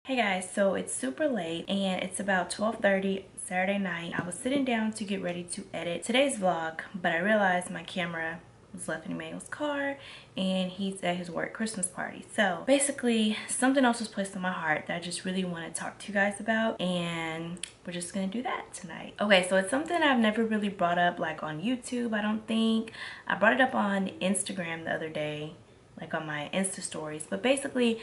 Hey guys, so it's super late and it's about 12:30 Saturday night. I was sitting down to get ready to edit today's vlog, but I realized my camera was left in Emmanuel's car and he's at his work Christmas party. So basically something else was placed on my heart that I just really want to talk to you guys about, and we're just gonna do that tonight. Okay, so it's something I've never really brought up like on YouTube. I don't think I brought it up on Instagram the other day, like on my Insta stories, but basically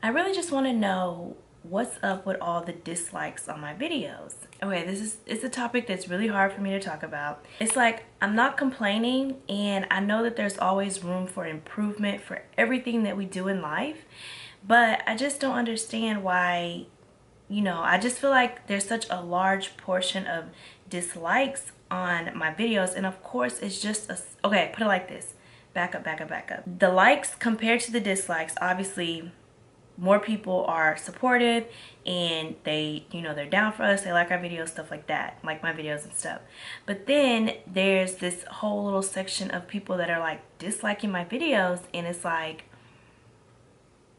I really just want to know what's up with all the dislikes on my videos. Okay, it's a topic that's really hard for me to talk about. It's like, I'm not complaining, and I know that there's always room for improvement for everything that we do in life, but I just don't understand why, I just feel like there's such a large portion of dislikes on my videos. And of course it's just okay, put it like this, back up. The likes compared to the dislikes, obviously more people are supportive and they're down for us, they like our videos, stuff like that, like my videos and stuff. But then there's this whole little section of people that are like disliking my videos, and it's like,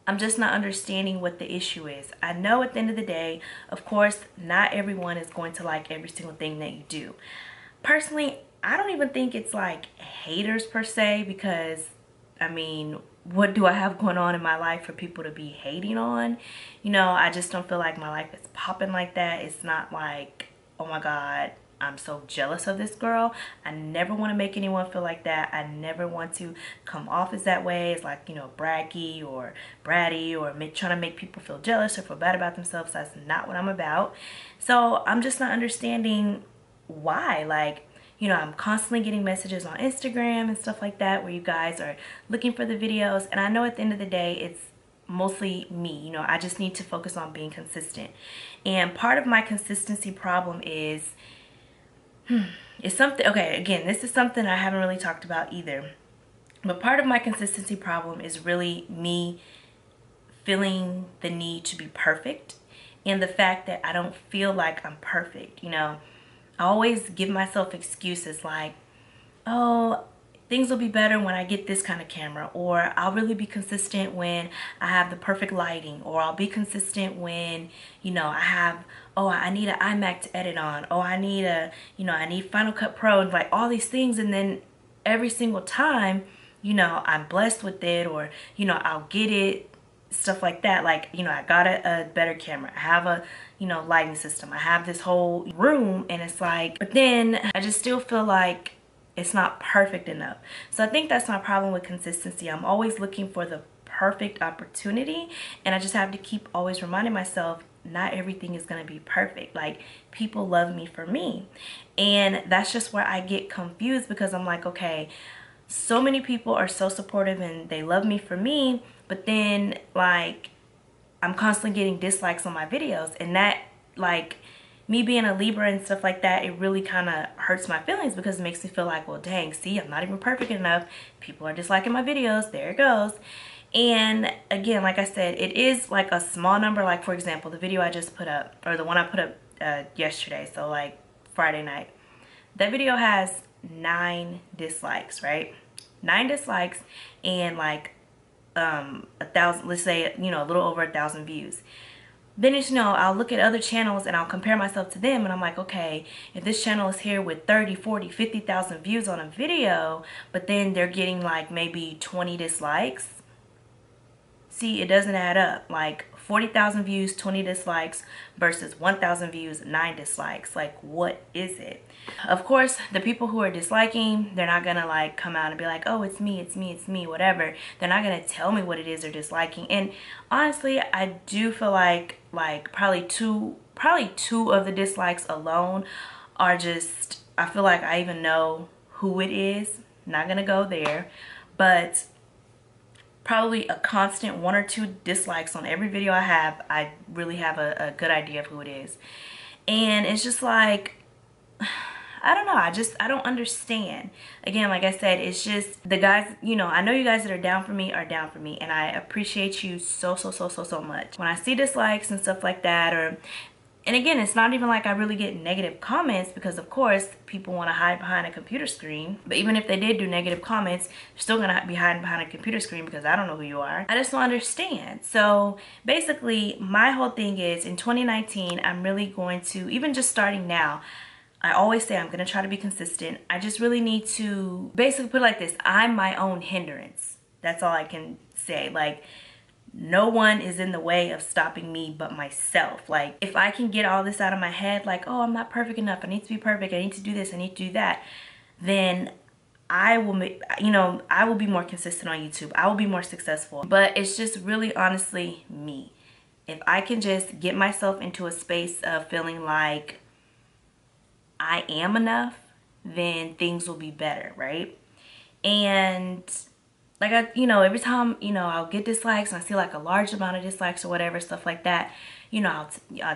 I'm just not understanding what the issue is. I know at the end of the day, of course, not everyone is going to like every single thing that you do. Personally, I don't even think it's like haters per se, because I mean, what do I have going on in my life for people to be hating on? I just don't feel like my life is popping like that. It's not like, oh my God, I'm so jealous of this girl. I never want to make anyone feel like that. I never want to come off as that way. It's like, braggy or bratty or trying to make people feel jealous or feel bad about themselves. That's not what I'm about. So I'm just not understanding why. Like, I'm constantly getting messages on Instagram and stuff like that where you guys are looking for the videos, and I know at the end of the day it's mostly me. I just need to focus on being consistent. And part of my consistency problem is something, okay, again, this is something I haven't really talked about either, but part of my consistency problem is really me feeling the need to be perfect, and the fact that I don't feel like I'm perfect. I always give myself excuses like, oh, things will be better when I get this kind of camera, or I'll really be consistent when I have the perfect lighting, or I'll be consistent when, I have, oh, I need an iMac to edit on, oh, I need I need Final Cut Pro, and like all these things. And then every single time, I'm blessed with it, or, I'll get it, stuff like that. Like, I got a better camera, I have a lighting system, I have this whole room, and it's like, but then I just still feel like it's not perfect enough. So I think that's my problem with consistency. I'm always looking for the perfect opportunity, and I just have to keep always reminding myself not everything is going to be perfect. Like, people love me for me, and that's just where I get confused, because I'm like, okay, so many people are so supportive and they love me for me, but then like I'm constantly getting dislikes on my videos, and that, like, me being a Libra and stuff like that, it really kind of hurts my feelings, because it makes me feel like, well, dang, see, I'm not even perfect enough, people are disliking my videos, there it goes. And again, like I said, it is like a small number. Like, for example, the video I just put up, or the one I put up yesterday, so like Friday night, that video has 9 dislikes, right? 9 dislikes and like 1,000, let's say, a little over 1,000 views. Then it's, I'll look at other channels and I'll compare myself to them, and I'm like, okay, if this channel is here with 30, 40, 50,000 views on a video, but then they're getting like maybe 20 dislikes, see, it doesn't add up. Like 40,000 views, 20 dislikes versus 1,000 views, 9 dislikes. Like, what is it? Of course, the people who are disliking, they're not gonna like come out and be like, oh, it's me, whatever. They're not gonna tell me what it is they're disliking. And honestly, I do feel like probably two of the dislikes alone are just, I feel like I even know who it is. Not gonna go there, but probably a constant 1 or 2 dislikes on every video I have, I really have a good idea of who it is. And it's just like, I don't know, I don't understand. Again, like I said, it's just the guys, I know you guys that are down for me, and I appreciate you so much. When I see dislikes and stuff like that, or And again, it's not even like I really get negative comments, because of course people want to hide behind a computer screen. But even if they did do negative comments, they're still gonna be hiding behind a computer screen because I don't know who you are. I just don't understand. So basically my whole thing is, in 2019, I'm really going to, even just starting now, I always say I'm gonna try to be consistent. I just really need to basically put it like this: I'm my own hindrance. That's all I can say. Like, no one is in the way of stopping me but myself. Like, if I can get all this out of my head, like, oh, I'm not perfect enough, I need to be perfect, I need to do this, I need to do that, then I will make, you know, I will be more consistent on YouTube. I will be more successful. But it's just really honestly me. If I can just get myself into a space of feeling like I am enough, then things will be better, right? And like, every time, I'll get dislikes and I see like a large amount of dislikes or whatever, stuff like that, I'll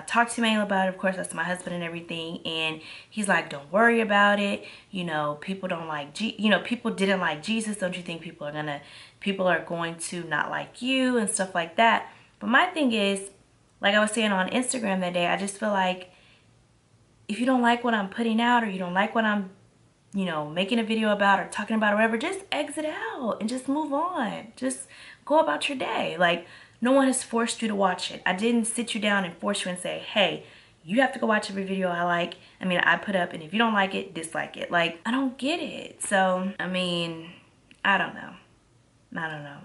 talk to Emmanuel about it. Of course, that's my husband and everything. And he's like, don't worry about it. People don't like, people didn't like Jesus. Don't you think people are going to not like you and stuff like that? But my thing is, like I was saying on Instagram that day, I just feel like if you don't like what I'm putting out, or you don't like what I'm making a video about or talking about or whatever, just exit out and just move on. Just go about your day. Like, no one has forced you to watch it. I didn't sit you down and force you and say, hey, you have to go watch every video I put up, and if you don't like it, dislike it. Like, I don't get it. So, I don't know.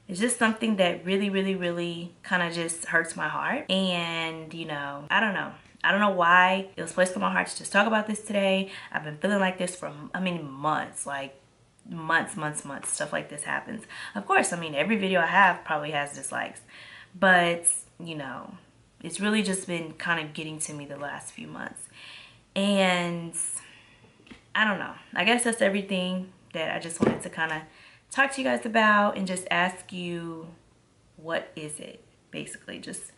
It's just something that really, really, really kind of just hurts my heart. And, I don't know. I don't know why it was placed on my heart to just talk about this today. I've been feeling like this for, months, like months, stuff like this happens. Of course, every video I have probably has dislikes, but, it's really just been kind of getting to me the last few months. And I don't know. I guess that's everything that I just wanted to kind of talk to you guys about, and just ask you, what is it? Basically, just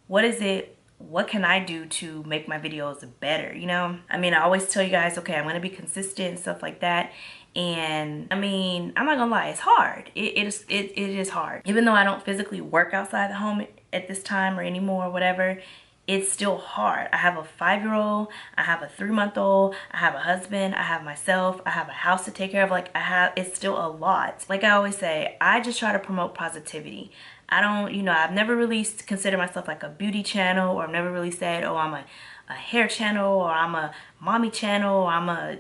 what is it? What can I do to make my videos better? I always tell you guys, okay, I'm gonna be consistent and stuff like that. And I'm not gonna lie, it's hard. It is hard. Even though I don't physically work outside the home at this time or anymore or whatever, it's still hard. I have a 5-year-old, I have a 3-month-old, I have a husband, I have myself, I have a house to take care of. Like, it's still a lot. Like I always say, I just try to promote positivity. I don't, I've never really considered myself like a beauty channel, or I've never really said, oh, I'm a hair channel, or I'm a mommy channel, or I'm a,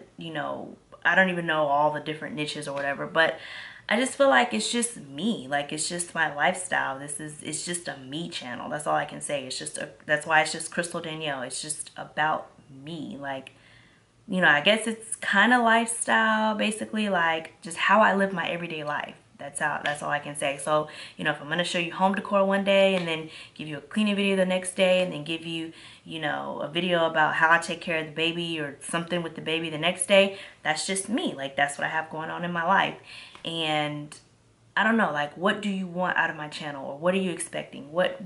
I don't even know all the different niches or whatever. But I just feel like it's just me. Like, it's just my lifestyle. It's just a me channel. That's all I can say. That's why it's just Crystal Danielle. It's just about me. Like, I guess it's kind of lifestyle, basically, like just how I live my everyday life. That's all I can say. So, if I'm going to show you home decor one day, and then give you a cleaning video the next day, and then give you, a video about how I take care of the baby or something with the baby the next day, that's just me. Like, that's what I have going on in my life. And I don't know, like, what do you want out of my channel, or what are you expecting? What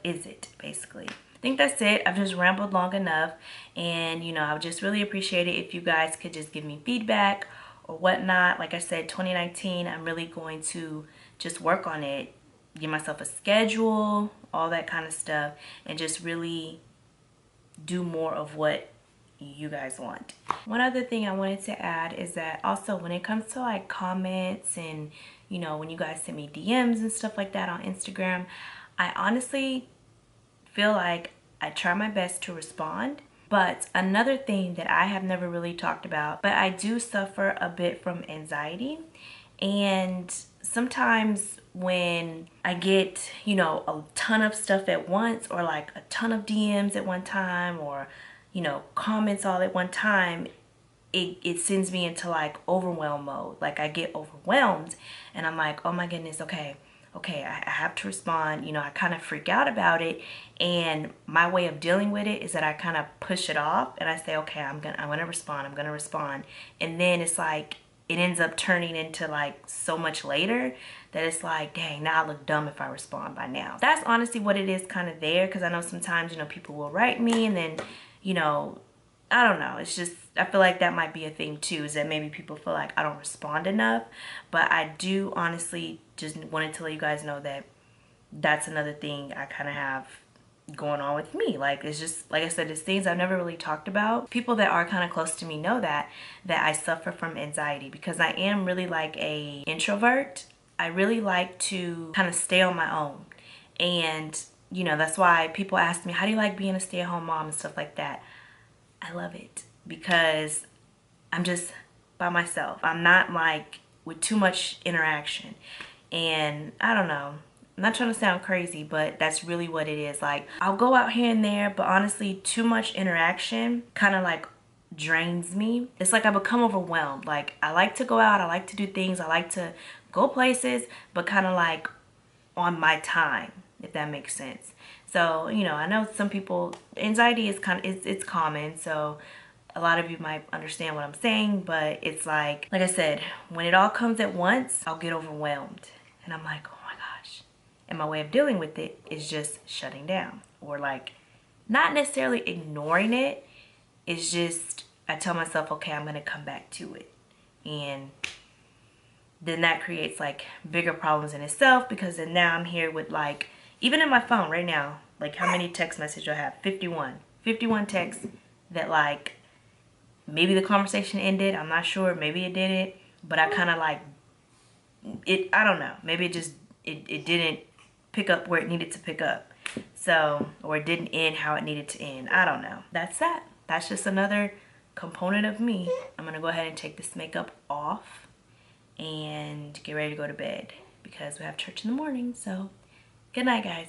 is it, basically? I think that's it. I've just rambled long enough, and I would just really appreciate it if you guys could just give me feedback or whatnot. Like I said, 2019, I'm really going to just work on it, give myself a schedule, all that kind of stuff, and just really do more of what you guys want. One other thing I wanted to add is that also, when it comes to like comments and when you guys send me DMs and stuff like that on Instagram, I honestly feel like I try my best to respond. But another thing that I have never really talked about, but I do suffer a bit from anxiety. And sometimes when I get, a ton of stuff at once, or like a ton of DMs at one time, or, comments all at one time, it sends me into like overwhelm mode. Like, I get overwhelmed, and I'm like, oh my goodness, okay, I have to respond. I kind of freak out about it, and my way of dealing with it is that I kind of push it off, and I say, okay, I'm gonna respond, and then it's like it ends up turning into like so much later that it's like, dang, now I look dumb if I respond by now. That's honestly what it is, kind of there, because I know sometimes people will write me, and then I don't know, it's just, I feel like that might be a thing too, is that maybe people feel like I don't respond enough. But I do honestly just wanted to let you guys know that that's another thing I kind of have going on with me. Like, it's just, like I said, it's things I've never really talked about. People that are kind of close to me know that I suffer from anxiety because I am really like a introvert. I really like to kind of stay on my own. And, you know, that's why people ask me, how do you like being a stay-at-home mom and stuff like that? I love it because I'm just by myself. I'm not like with too much interaction. And I don't know, I'm not trying to sound crazy, but that's really what it is. Like, I'll go out here and there, but honestly, too much interaction kind of like drains me. It's like I become overwhelmed. Like, I like to go out, I like to do things, I like to go places, but kind of like on my time, if that makes sense. So, you know, I know some people, anxiety is kind of, it's common, so a lot of you might understand what I'm saying, but it's like I said, when it all comes at once, I'll get overwhelmed. And I'm like, oh my gosh. And my way of dealing with it is just shutting down. Or like, not necessarily ignoring it. It's just, I tell myself, okay, I'm gonna come back to it. And then that creates like bigger problems in itself, because then now I'm here with like, even in my phone right now, like how many text messages I have? 51 texts that like, maybe the conversation ended, I'm not sure, maybe it didn't, but I kind of like, I don't know, maybe it didn't pick up where it needed to pick up. So, or it didn't end how it needed to end. I don't know. That's that. That's just another component of me. I'm gonna go ahead and take this makeup off and get ready to go to bed because we have church in the morning. So, good night, guys.